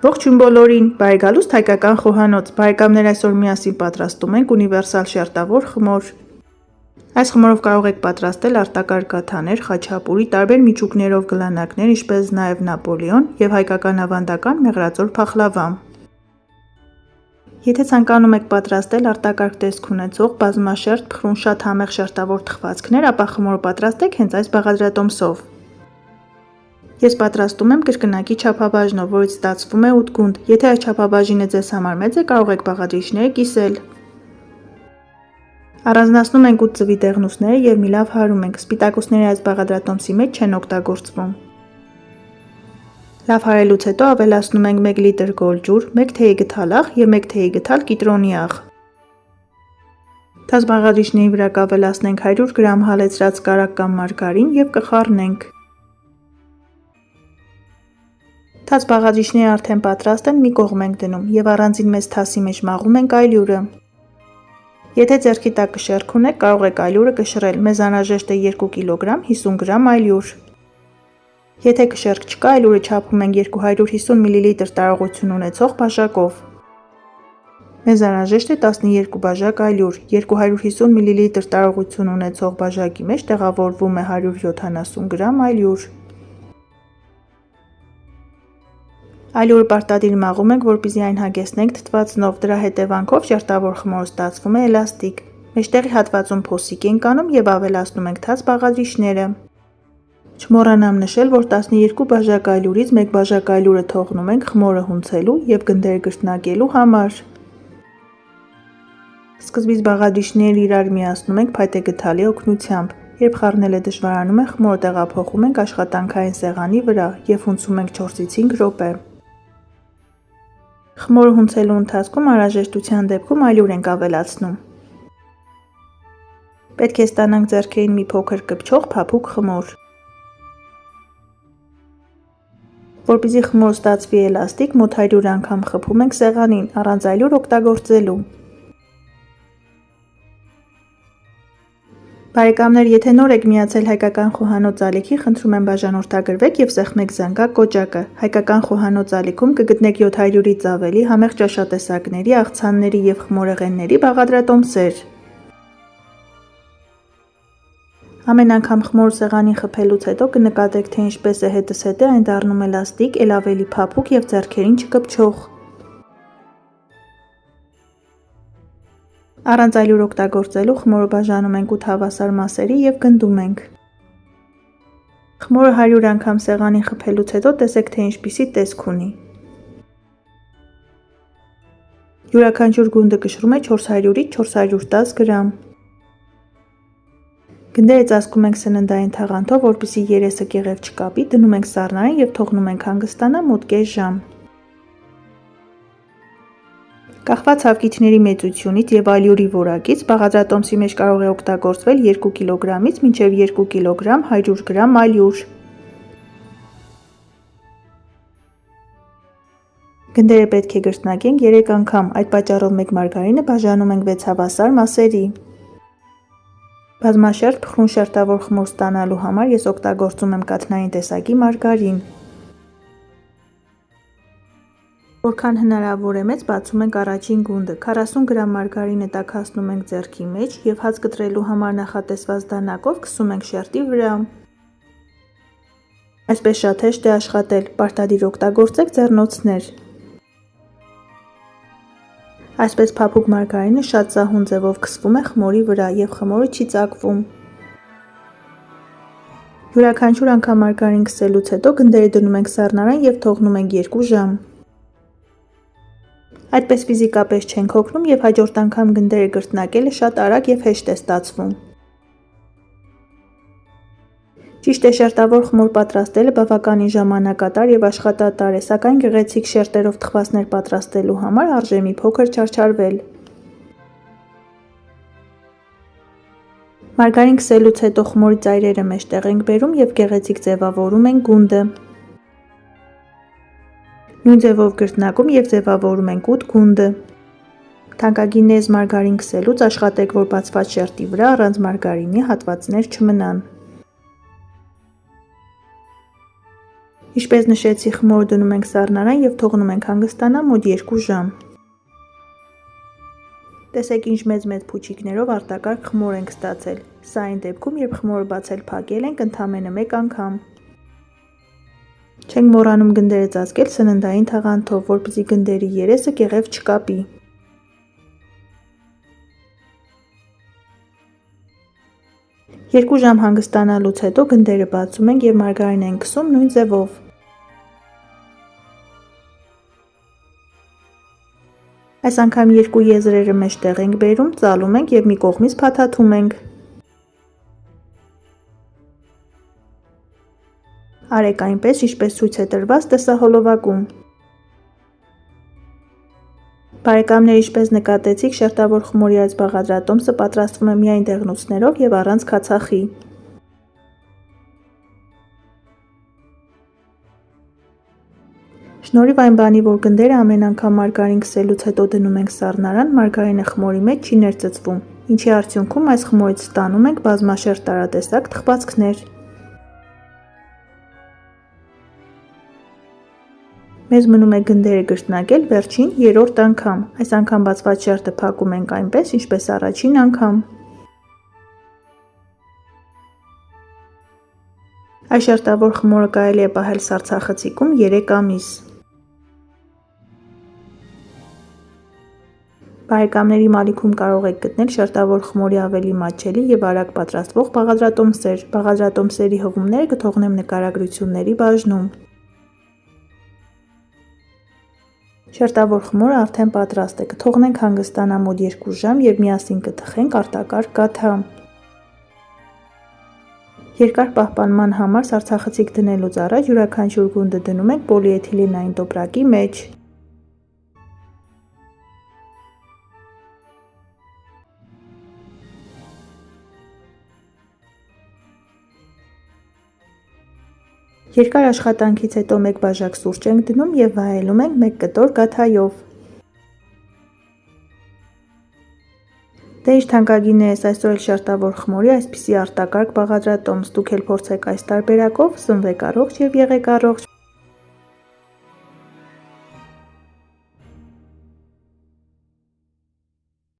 Ողջույն բոլորին, բարեկալուստ հայկական խոհանոց, բարեկամներ այսօր միասին պատրաստում ենք ունիվերսալ շերտավոր խմոր։ Այս խմորով կարող եք պատրաստել արտակարգ գաթաներ, խաչապուրի, տարբեր միջուկներով գլանակներ, ինչպես նաև նապոլեոն և հայկական ավանդական մեղրածոր փախլավա։ Եթե ցանկանում եք պատրաստել արտակարգ տեսք ունեցող, բազմաշերտ, փխրուն շատ համեղ շերտավոր թխվածքներ, ապա խմորը պատրաստեք հենց այս բաղադրատոմսով։ Ես պատրաստում եմ կրկնակի չափաբաժնով, որից ստացվում է 8 գունդ։ Եթե այս չափաբաժինը ձեզ համար մեծ է, կարող եք բաղադրիչները կիսել։ Առանձնացնում ենք 8 ձվի դեղնուսները և մի լավ հարում ենք։ Սպիտակուցները այս բաղադրատոմսի մեջ չեն օգտագործվում։ Լավ հարելուց հետո ավելացնում ենք 1 լիտր գոլ ջուր, 1 թեյի գթալ աղ և 1 թեյի գթալ կիտրոնի աղ։ Թաց բաղադրիչների վրա կավելացնենք 100 գրամ հալեցրած կարագ կամ մարգարին և կխառնենք։ Թաց բաղադրիչները արդեն պատրաստ են, մի կողմ ենք դնում և առանձին մեծ թասի մեջ մաղում ենք այլյուրը։ Եթե ձեռքի տակ կշեռք ունեք, կարող եք այլյուրը կշռել, մեզ անհրաժեշտ է 2 կգ 50 գրամ այլյուր։ Եթե կշեռք չկա, այլյուրը չափում ենք 250 մլ տարողություն ունեցող բաժակով։ Մեզ անհրաժեշտ է 12 բաժակ այլյուր, 250 մլ տարողություն ունեցող բաժակի մեջ տեղավորվում է 170 գրամ այլյուր։ Այլյուրը պարտադիր մաղում ենք, որպեսզի այն հագեցնենք թթվածնով, դրա հետևանքով շերտավոր խմորը ստացվում է էլաստիկ։ Մեջտեղի հատվածում փոսիկ ենք անում և ավելացնում ենք թաց բաղադրիչները։ Չմոռանամ նշել, որ 12 բաժակ այլյուրից 1 բաժակ այլյուրը թողնում ենք խմորը հունցելու և գնդերը կրկնակելու համար։ Սկզբից բաղադրիչներն իրար միացնում ենք փայտե գդալի օգնությամբ։ Երբ խառնելը դժվարանում է, խմորը տեղափոխում ենք աշխատանքային սեղանի վրա և հունցում ենք 4-ից 5 րոպե։ Խմորը հունցելու ընթացքում անհրաժեշտության դեպքում այլյուր ենք ավելացնում։ Պետք է ստանանք ձեռքերին մի փոքր կպչող փափուկ խմոր։ Որպեսզի խմորը ստացվի էլաստիկ, մոտ 100 անգամ խփում ենք սեղանին, առանց այլյուր օգտագործելու։ Բարեկամներ, եթե նոր եք միացել հայկական խոհանոց ալիքի, խնդրում եմ բաժանորդագրվեք և սեղմեք զանգակ կոճակը։ Հայկական խոհանոց ալիքում կգտնեք 700-ից ավելի համեղ ճաշատեսակների, աղցանների և խմորեղենների բաղադրատոմսեր։ Ամեն անգամ խմորը սեղանին խփելուց հետո կնկատեք, թե ինչպես է հետզհետե այն դառնում էլաստիկ, էլ ավելի փափուկ և ձեռքերին չկպչող։ Առանց այլյուր օգտագործելու խմորը բաժանում ենք 8 հավասար մասերի և գնդում ենք։ Խմորը 100 անգամ սեղանին խփելուց հետո տեսեք, թե ինչպիսի տեսք ունի։ Յուրաքանչյուր գունդը կշռում է 400-ից 410 գրամ։ Գնդերը ծածկում ենք սննդային թաղանթով, որպեսզի երեսը կեղև չկապի, դնում ենք սառնարան և թողնում ենք հանգստանա մոտ կես ժամ։ Կախված հավկիթների մեծությունից և ալյուրի որակից, բաղադրատոմսի մեջ կարող է օգտագործվել 2 կգ-ից մինչև 2 կգ 100 գրամ ալյուր։ Գնդերը պետք է կրկնակենք 3 անգամ, այդ պատճառով մեկ մարգարինը բաժանում ենք 6 հավասար մասերի։ Բազմաշերտ, փխրուն շերտավոր խմոր ստանալու համար ես օգտագործում եմ կաթնային տեսակի մարգարին։ Որքան հնարավոր է մեծ, բացում ենք առաջին գունդը։ 40 գրամ մարգարինը տաքացնում ենք ձեռքի մեջ և հաց կտրելու համար նախատեսված դանակով քսում ենք շերտի վրա։ Այսպես շատ հեշտ է աշխատել, պարտադիր օգտագործեք ձեռնոցներ։ Այսպես փափուկ մարգարինը շատ սահուն ձևով քսվում է խմորի վրա և խմորը չի ծակվում։ Յուրաքանչյուր անգամ մարգարին քսելուց հետո գնդերը դնում ենք սառնարան և թողնում ենք 2 ժամ։ Այդպես ֆիզիկապես չենք հոգնում և հաջորդ անգամ գնդերը կրկնակելը շատ արագ և հեշտ է ստացվում։ Ճիշտ է, շերտավոր խմոր պատրաստելը բավականին ժամանակատար և աշխատատար է, սակայն գեղեցիկ շերտերով թխվածներ պատրաստելու համար արժե մի փոքր չարչարվել։ Մարգարին քսելուց հետո խմորի ծայրերը մեջտեղ ենք բերում և գեղեցիկ ձևավորում ենք գունդը։ Նույն ձևով կրկնակում և ձևավորում ենք 8 գունդը։ Թանկագին եզ մարգարին քսելուց աշխատեք, որ բացված շերտի վրա առանց մարգարինի հատվածներ չմնան։ Ինչպես նշեցի, խմորը դնում ենք սառնարան և թողնում ենք հանգստանա մոտ 2 ժամ։ Տեսեք ինչ մեծ փուչիկներով արտակարգ խմոր ենք ստացել։ Սա այն դեպքում, երբ խմորը բացել փակել ենք ընդամենը 1 անգամ։ Չենք մոռանում գնդերը ծածկել սննդային թաղանթով, որպեսզի գնդերի երեսը կեղև չկապի։ 2 ժամ հանգստանալուց հետո գնդերը բացում ենք և մարգարին ենք քսում նույն ձևով։ Այս անգամ 2 եզրերը մեջտեղ ենք բերում, ծալում ենք և մի կողմից փաթաթում ենք։ Արեք այնպես, ինչպես ցույց է տրված տեսահոլովակում։ Բարեկամներ, ինչպես նկատեցիք, շերտավոր խմորի այս բաղադրատոմսը պատրաստվում է միայն դեղնուցներով և առանց քացախի։ Շնորհիվ այն բանի, որ գնդերը ամեն անգամ մարգարին քսելուց հետո դնում ենք սառնարան, մարգարինը խմորի մեջ չի ներծծվում, ինչի արդյունքում այս խմորից ստանում ենք բազմաշերտ տարատեսակ թխվածքներ։ Մեզ մնում է գնդերը կրկնակել վերջին 3-րդ անգամ։ Այս անգամ բացված շերտը փակում ենք այնպես, ինչպես առաջին անգամ։ Այս շերտավոր խմորը կարելի է պահել սառցախցիկում 3 ամիս։ Բարեկամների ալիքում կարող եք գտնել շերտավոր խմորի ավելի մատչելի և արագ պատրաստվող բաղադրատոմսեր։ Բաղադրատոմսերի հղումները կթողնեմ նկարագրությունների բաժնում։ Շերտավոր խմորը արդեն պատրաստ է, կթողնենք հանգստանա մոտ 2 ժամ և միասին կթխենք արտակարգ կաթա։ Երկար պահպանման համար սառցախցիկ դնելուց առաջ յուրաքանչյուր գունդը դնում ենք պոլիէթիլենային տոպրակի մեջ։ Երկար աշխատանքից հետո 1 բաժակ սուրճ ենք դնում և վայելում ենք 1 կտոր կաթայով։ Դե ինչ թանկագիններս, այսօր էլ շերտավոր խմորի այսպիսի արտակարգ բաղադրատոմս, դուք էլ փորձեք այս տարբերակով, սնվեք առողջ և եղեք առողջ։